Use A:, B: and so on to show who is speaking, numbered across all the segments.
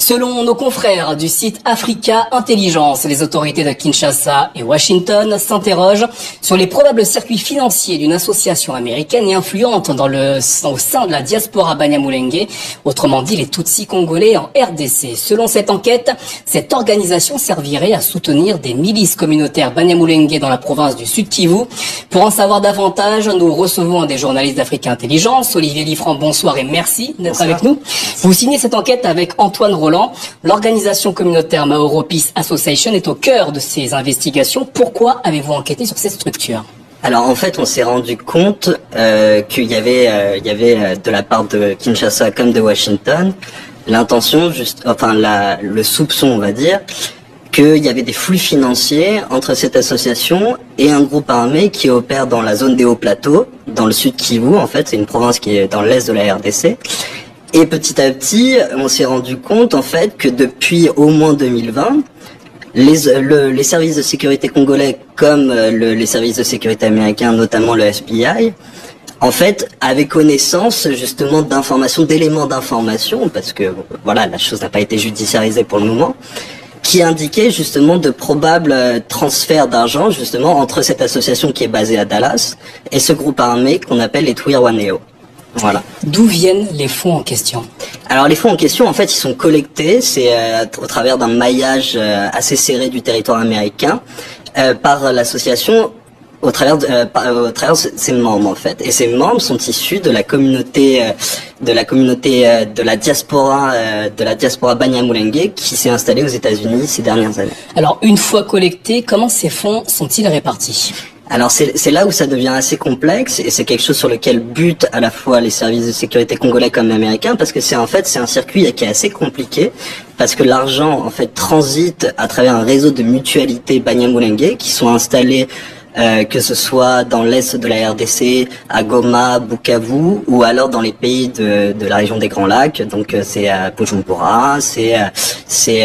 A: Selon nos confrères du site Africa Intelligence, les autorités de Kinshasa et Washington s'interrogent sur les probables circuits financiers d'une association américaine et influente au sein de la diaspora Banyamulenge, autrement dit les Tutsis congolais en RDC. Selon cette enquête, cette organisation servirait à soutenir des milices communautaires Banyamulenge dans la province du Sud Kivu. Pour en savoir davantage, nous recevons un des journalistes d'Africa Intelligence, Olivier Liffrand. Bonsoir et merci d'être avec nous. Vous signez cette enquête avec Antoine Roland. L'organisation communautaire Maoro Peace Association est au cœur de ces investigations. Pourquoi avez-vous enquêté sur cette structure?
B: Alors en fait, on s'est rendu compte qu'il y avait de la part de Kinshasa comme de Washington l'intention, le soupçon, on va dire, qu'il y avait des flux financiers entre cette association et un groupe armé qui opère dans la zone des Hauts Plateaux, dans le sud Kivu. En fait, c'est une province qui est dans l'est de la RDC. Et petit à petit, on s'est rendu compte en fait que depuis au moins 2020, les services de sécurité congolais comme les services de sécurité américains, notamment le FBI, en fait, avaient connaissance justement d'informations, d'éléments d'information, parce que voilà, la chose n'a pas été judiciarisée pour le moment, qui indiquaient justement de probables transferts d'argent justement entre cette association qui est basée à Dallas et ce groupe armé qu'on appelle les Twirwaneho. Voilà.
A: D'où viennent les fonds en question?
B: Alors les fonds en question, en fait, ils sont collectés, c'est au travers d'un maillage assez serré du territoire américain par l'association au travers de ses membres en fait. Et ces membres sont issus de la communauté de la diaspora Banyamulenge qui s'est installée aux États-Unis ces dernières années.
A: Alors une fois collectés, comment ces fonds sont-ils répartis?
B: Alors c'est là où ça devient assez complexe et c'est quelque chose sur lequel butent à la fois les services de sécurité congolais comme américains parce que c'est un circuit qui est assez compliqué parce que l'argent en fait transite à travers un réseau de mutualités Banyamulenge qui sont installées que ce soit dans l'est de la RDC, à Goma, Bukavu, ou alors dans les pays de la région des Grands Lacs. Donc c'est à Bujumbura, c'est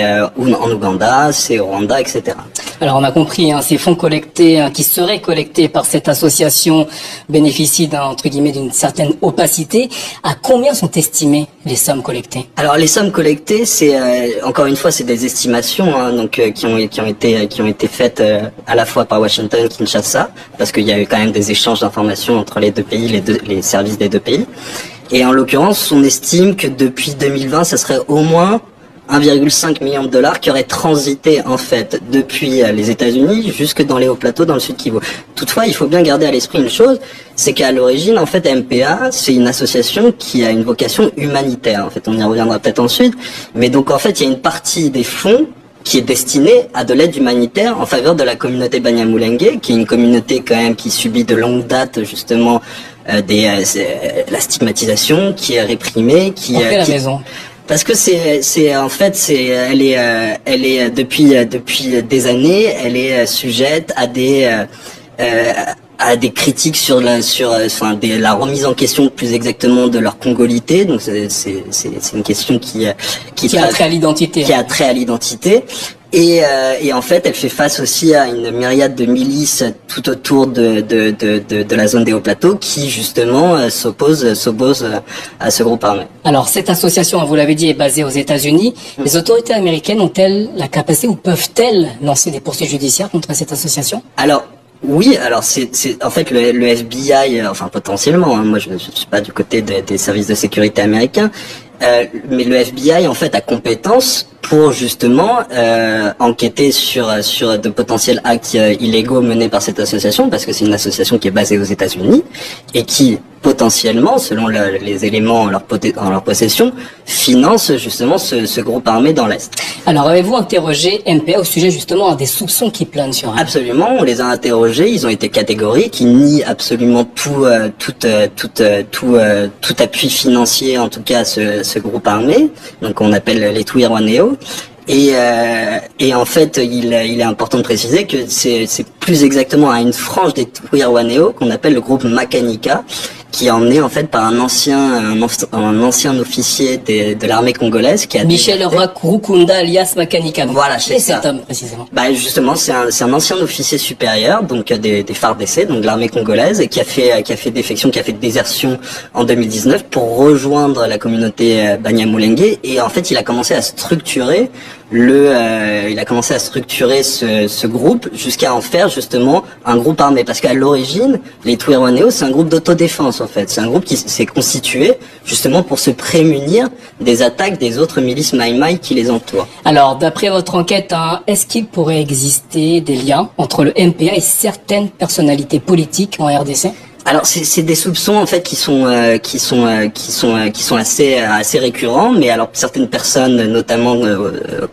B: en Ouganda, c'est au Rwanda, etc.
A: Alors on a compris, ces fonds collectés, qui seraient collectés par cette association bénéficient entre guillemets d'une certaine opacité. À combien sont estimées les sommes collectées?
B: Alors les sommes collectées, c'est encore une fois, c'est des estimations, donc qui ont été faites à la fois par Washington, Kinshasa, parce qu'il y a eu quand même des échanges d'informations entre les deux pays, les services des deux pays. Et en l'occurrence, on estime que depuis 2020, ça serait au moins 1,5 million de dollars qui auraient transité en fait depuis les États-Unis jusque dans les Hauts Plateaux dans le sud Kivu. Toutefois, il faut bien garder à l'esprit une chose, c'est qu'à l'origine en fait MPA, c'est une association qui a une vocation humanitaire. En fait, on y reviendra peut-être ensuite, mais donc en fait, il y a une partie des fonds qui est destinée à de l'aide humanitaire en faveur de la communauté Banyamulenge, qui est une communauté quand même qui subit de longue date justement la stigmatisation, qui est réprimée,
A: la maison.
B: Parce que elle est depuis des années, elle est sujette à des critiques sur la remise en question plus exactement de leur congolité. Donc c'est une question qui
A: a trait à l'identité.
B: Qui a trait à l'identité. Et en fait, elle fait face aussi à une myriade de milices tout autour de la zone des Hauts Plateaux qui justement s'opposent à ce groupe armé.
A: Alors cette association, vous l'avez dit, est basée aux États-Unis. Les autorités américaines ont-elles la capacité ou peuvent-elles lancer des poursuites judiciaires contre cette association?
B: Alors oui, alors c'est en fait le FBI, enfin potentiellement. Moi, je suis pas du côté des services de sécurité américains. Mais le FBI en fait a compétence pour justement enquêter sur de potentiels actes illégaux menés par cette association parce que c'est une association qui est basée aux États-Unis et qui potentiellement, selon les éléments en leur possession, finance justement ce groupe armé dans l'Est.
A: Alors avez-vous interrogé MPA au sujet justement des soupçons qui planent sur eux?
B: Absolument, on les a interrogés, ils ont été catégoriques, ils nient absolument tout appui financier en tout cas à ce groupe armé, donc on appelle les Twirwaneho. Et en fait, il est important de préciser que c'est plus exactement à une frange des Twirwaneho qu'on appelle le groupe Makanika, qui est emmené en fait par un ancien officier de l'armée congolaise qui a
A: Michel Rukunda alias Makanika.
B: Voilà, c'est ça.
A: Cet homme précisément.
B: Bah justement, c'est un ancien officier supérieur, donc des FARDC, donc de l'armée congolaise, et qui a fait défection, qui a fait désertion en 2019 pour rejoindre la communauté Banyamulenge. Et en fait, il a commencé à structurer ce groupe jusqu'à en faire justement un groupe armé, parce qu'à l'origine, les Twirwaneho, c'est un groupe d'autodéfense en fait. C'est un groupe qui s'est constitué justement pour se prémunir des attaques des autres milices Maï-Maï qui les entourent.
A: Alors, d'après votre enquête, est-ce qu'il pourrait exister des liens entre le MPA et certaines personnalités politiques en RDC?
B: Alors c'est des soupçons en fait qui sont assez récurrents, mais alors certaines personnes, notamment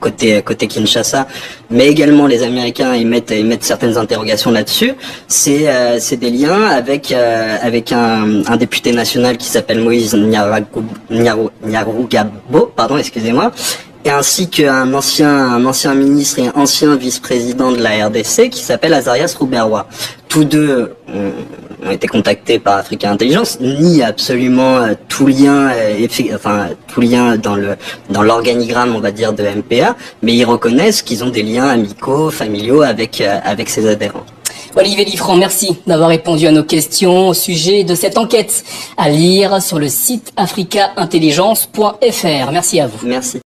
B: côté Kinshasa, mais également les Américains émettent certaines interrogations là-dessus. C'est des liens avec un député national qui s'appelle Moïse Nyarugabo, pardon, excusez-moi. Et ainsi qu'un ancien ministre et ancien vice-président de la RDC qui s'appelle Azarias Ruberwa. Tous deux ont été contactés par Africa Intelligence, nient absolument tout lien dans l'organigramme, on va dire, de MPA, mais ils reconnaissent qu'ils ont des liens amicaux, familiaux avec ses adhérents.
A: Olivier Liffrand, merci d'avoir répondu à nos questions au sujet de cette enquête à lire sur le site africaintelligence.fr. Merci à vous.
B: Merci.